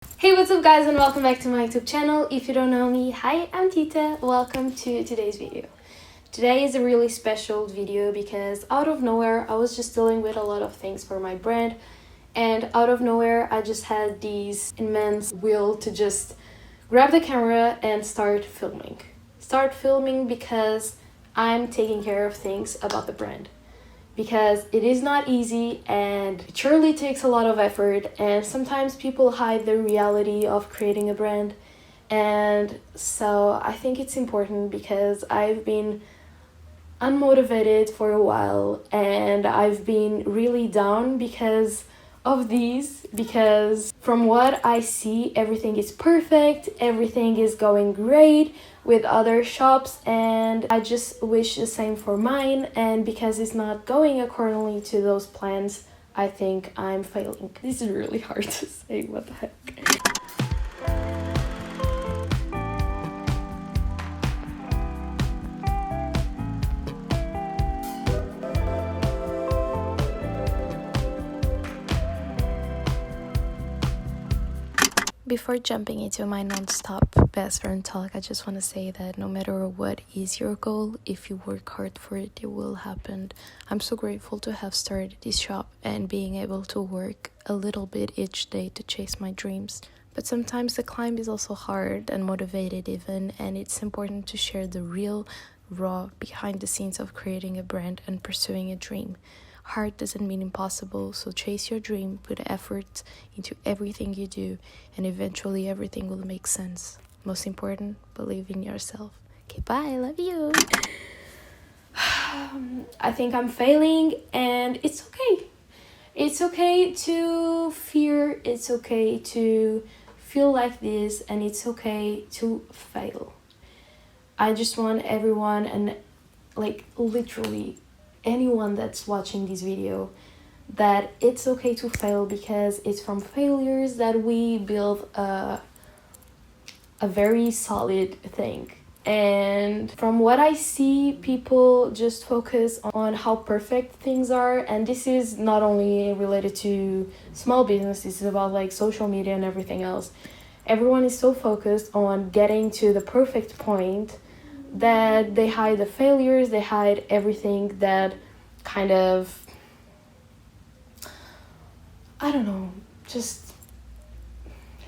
Hey, what's up guys, and welcome back to my YouTube channel. If you don't know me, hi, I'm Tita. Welcome to today's video. Today is a really special video because out of nowhere I was just dealing with a lot of things for my brand, and out of nowhere I just had this immense will to just grab the camera and start filming. Start filming because I'm taking care of things about the brand. Because it is not easy and it surely takes a lot of effort, and sometimes people hide the reality of creating a brand. And so I think it's important because I've been unmotivated for a while and I've been really down because because from what I see, everything is perfect, everything is going great with other shops, and I just wish the same for mine. And because it's not going accordingly to those plans, I think I'm failing. This is really hard to say, what the heck. Before jumping into my non-stop best friend talk, I just want to say that no matter what is your goal, if you work hard for it, it will happen. I'm so grateful to have started this shop and being able to work a little bit each day to chase my dreams. But sometimes the climb is also hard and motivated even, and it's important to share the real, raw, behind the scenes of creating a brand and pursuing a dream. Hard doesn't mean impossible, so chase your dream, put effort into everything you do, and eventually everything will make sense. Most important, believe in yourself. Okay, bye, I love you. I think I'm failing, and it's okay. It's okay to fear, it's okay to feel like this, and it's okay to fail. I just want everyone, and literally anyone that's watching this video, that it's okay to fail, because it's from failures that we build a very solid thing. And from what I see, people just focus on how perfect things are, and this is not only related to small business, this is about social media and everything else. Everyone is so focused on getting to the perfect point that they hide the failures, they hide everything that kind of, I don't know, just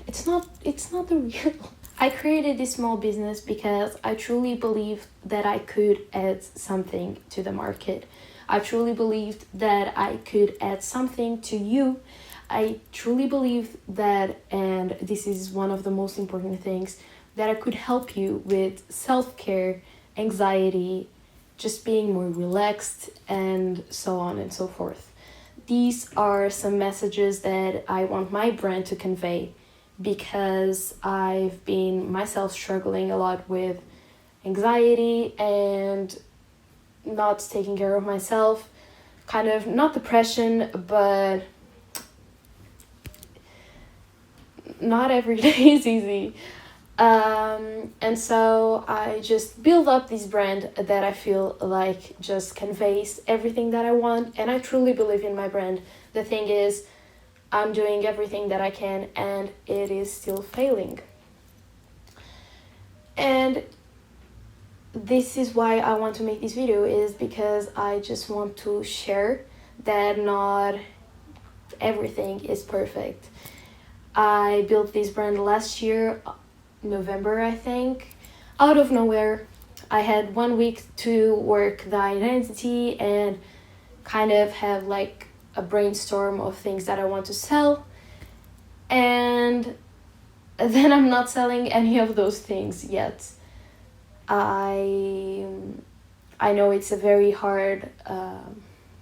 it's not the real. I created this small business because I truly believed that I could add something to the market. I truly believed that I could add something to you. I truly believed that, and this is one of the most important things, that I could help you with self-care, anxiety, just being more relaxed, and so on and so forth. These are some messages that I want my brand to convey, because I've been myself struggling a lot with anxiety and not taking care of myself. Kind of, not depression, but not every day is easy. And so I just build up this brand that I feel like just conveys everything that I want, and I truly believe in my brand. The thing is, I'm doing everything that I can and it is still failing. And this is why I want to make this video, is because I just want to share that not everything is perfect. I built this brand last year, November, I think. Out of nowhere, I had 1 week to work the identity and kind of have a brainstorm of things that I want to sell, and then I'm not selling any of those things yet. I know it's a very hard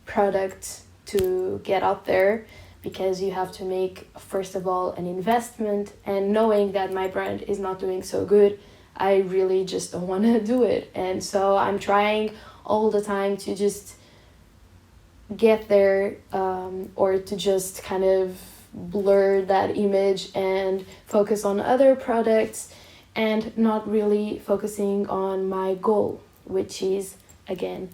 product to get out there, because you have to make, first of all, an investment, and knowing that my brand is not doing so good, I really just don't want to do it. And so I'm trying all the time to just get there, or to just kind of blur that image and focus on other products, and not really focusing on my goal, which is, again,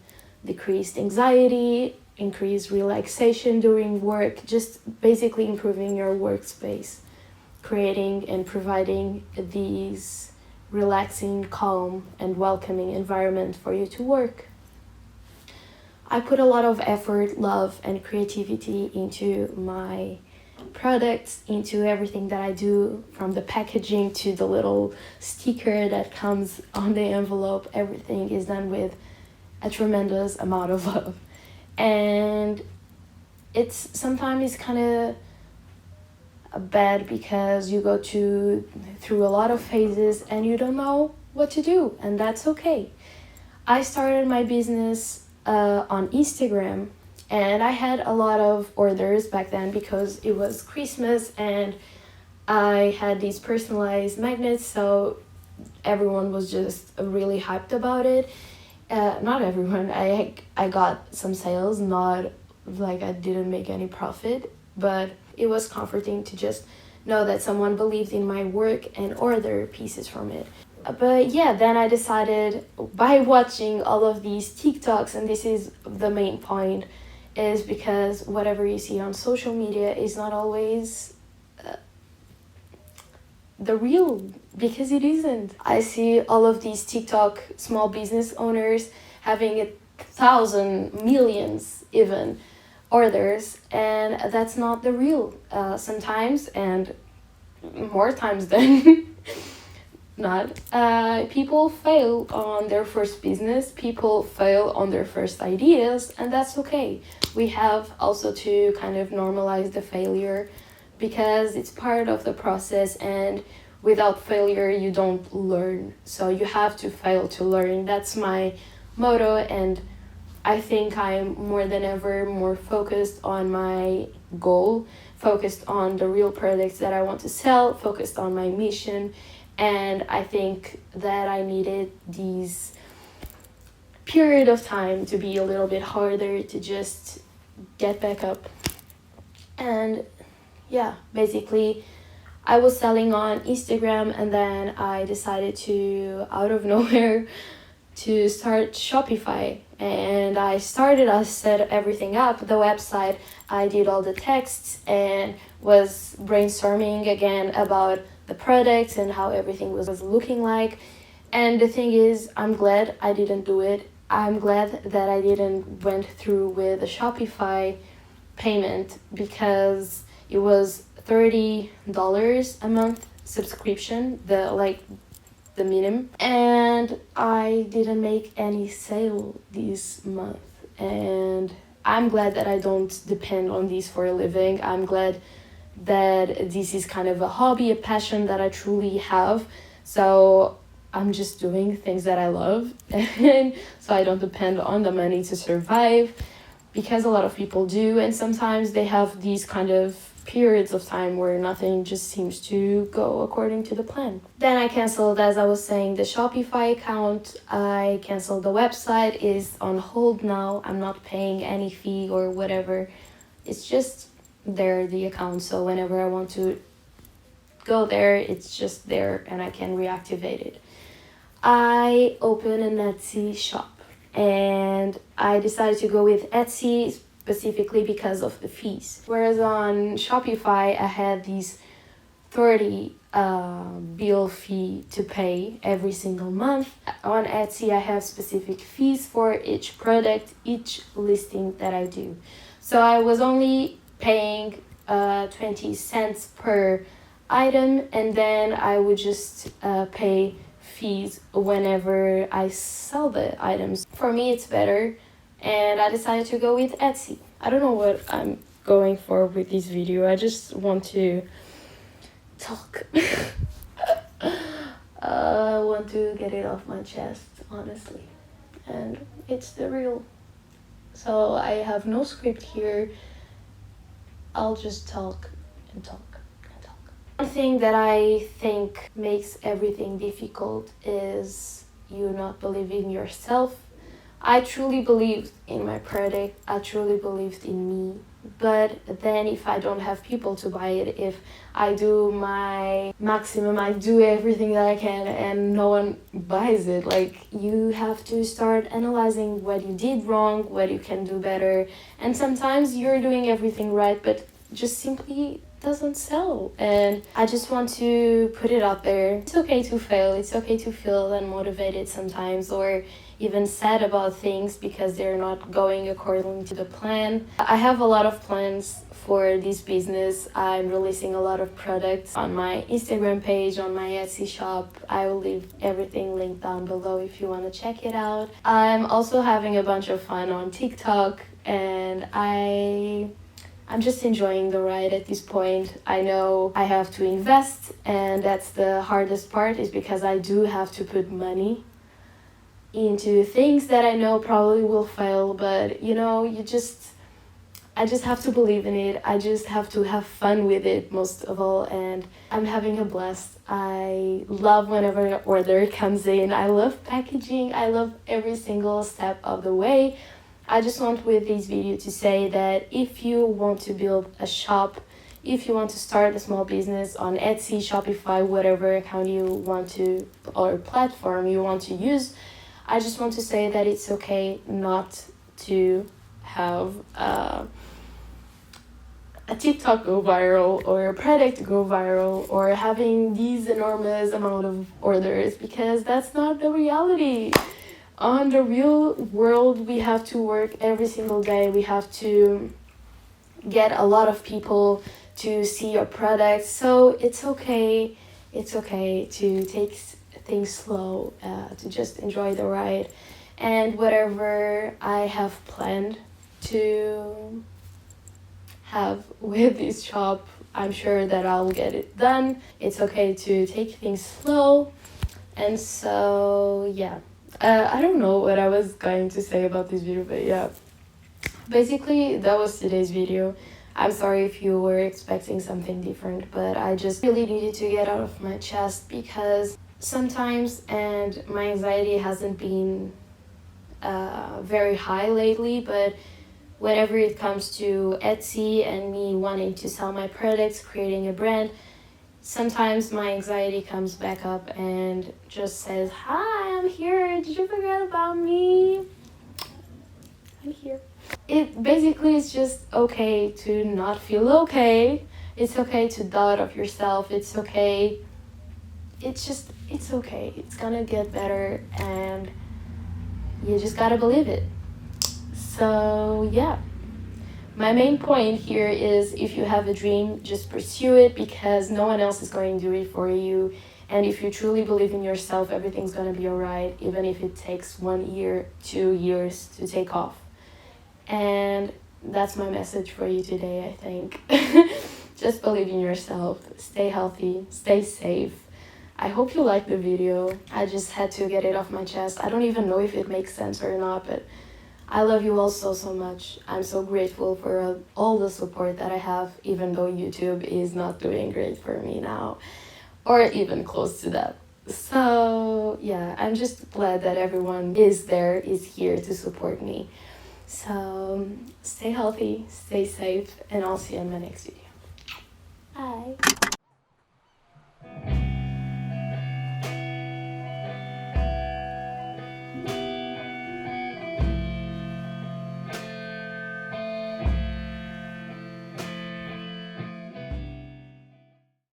decreased anxiety, increased relaxation during work, just basically improving your workspace. creating and providing these relaxing, calm, and welcoming environment for you to work. I put a lot of effort, love, and creativity into my products, into everything that I do, from the packaging to the little sticker that comes on the envelope. Everything is done with a tremendous amount of love. And it's sometimes kind of bad because you go through a lot of phases and you don't know what to do, and that's okay. I started my business on Instagram, and I had a lot of orders back then because it was Christmas and I had these personalized magnets, so everyone was just really hyped about it. Not everyone. I got some sales, not like I didn't make any profit, but it was comforting to just know that someone believed in my work and order pieces from it. But yeah, then I decided, by watching all of these TikToks, and this is the main point, is because whatever you see on social media is not always the real, because it isn't. I see all of these TikTok small business owners having 1,000 millions even orders, and that's not the real. Sometimes, and more times than not, people fail on their first business, people fail on their first ideas, and that's okay. We have also to kind of normalize the failure because it's part of the process, and without failure you don't learn. So you have to fail to learn. That's my motto, and I think I'm more than ever more focused on my goal, focused on the real products that I want to sell, focused on my mission. And I think that I needed these period of time to be a little bit harder, to just get back up. And yeah, basically I was selling on Instagram, and then I decided to, out of nowhere, to start Shopify. And I set everything up, the website, I did all the texts and was brainstorming again about the products and how everything was looking like. And the thing is, I'm glad I didn't do it. I'm glad that I didn't went through with the Shopify payment, because it was $30 a month subscription, the minimum, and I didn't make any sale this month. And I'm glad that I don't depend on these for a living. I'm glad that this is kind of a hobby, a passion that I truly have. So I'm just doing things that I love, and so I don't depend on the money to survive, because a lot of people do, and sometimes they have these kind of periods of time where nothing just seems to go according to the plan. Then I canceled, as I was saying, the Shopify account. I canceled the website, is on hold now. I'm not paying any fee or whatever. It's just there, the account, so whenever I want to go there, it's just there and I can reactivate it. I opened an Etsy shop, and I decided to go with Etsy specifically because of the fees. Whereas on Shopify, I had these 30 bill fee to pay every single month. On Etsy, I have specific fees for each product, each listing that I do. So I was only paying 20 cents per item, and then I would just pay fees whenever I sell the items. For me, it's better, and I decided to go with Etsy. I don't know what I'm going for with this video. I just want to talk. I want to get it off my chest, honestly, and it's the real. So I have no script here. I'll just talk and talk and talk. One thing that I think makes everything difficult is you not believing in yourself. I truly believed in my product. I truly believed in me. But then if I don't have people to buy it, if I do my maximum, I do everything that I can and no one buys it, like, you have to start analyzing what you did wrong, what you can do better. And sometimes you're doing everything right, but just simply doesn't sell. And I just want to put it out there. It's okay to fail. It's okay to feel unmotivated sometimes, or even sad about things because they're not going according to the plan. I have a lot of plans for this business. I'm releasing a lot of products on my Instagram page, on my Etsy shop. I will leave everything linked down below if you want to check it out. I'm also having a bunch of fun on TikTok, and I'm just enjoying the ride at this point. I know I have to invest, and that's the hardest part, is because I do have to put money into things that I know probably will fail, but you know, I just have to believe in it. I just have to have fun with it most of all, and I'm having a blast. I love whenever an order comes in. I love packaging. I love every single step of the way. I just want with this video to say that if you want to build a shop, if you want to start a small business on Etsy, Shopify, whatever account you want to, or platform you want to use, I just want to say that it's okay not to have a TikTok go viral, or a product go viral, or having these enormous amount of orders, because that's not the reality. On the real world, we have to work every single day. We have to get a lot of people to see your products. So it's okay. It's okay to take things slow, to just enjoy the ride. And whatever I have planned to have with this shop, I'm sure that I'll get it done. It's okay to take things slow. And so, yeah. I don't know what I was going to say about this video, but yeah. Basically, that was today's video. I'm sorry if you were expecting something different, but I just really needed to get out of my chest, because sometimes, and my anxiety hasn't been very high lately, but whenever it comes to Etsy and me wanting to sell my products, creating a brand, sometimes my anxiety comes back up and just says, "Hi, I'm here. Did you forget about me? I'm here." It basically is just okay to not feel okay. It's okay to doubt of yourself. It's okay. It's okay. It's gonna get better, and you just gotta believe it. So yeah. My main point here is, if you have a dream, just pursue it, because no one else is going to do it for you. And if you truly believe in yourself, everything's going to be alright, even if it takes 1 year, 2 years to take off. And that's my message for you today, I think. Just believe in yourself, stay healthy, stay safe. I hope you liked the video. I just had to get it off my chest. I don't even know if it makes sense or not, but I love you all so much. I'm so grateful for all the support that I have, even though YouTube is not doing great for me now, or even close to that. So yeah, I'm just glad that everyone is here to support me. So stay healthy, stay safe, and I'll see you in my next video. Bye.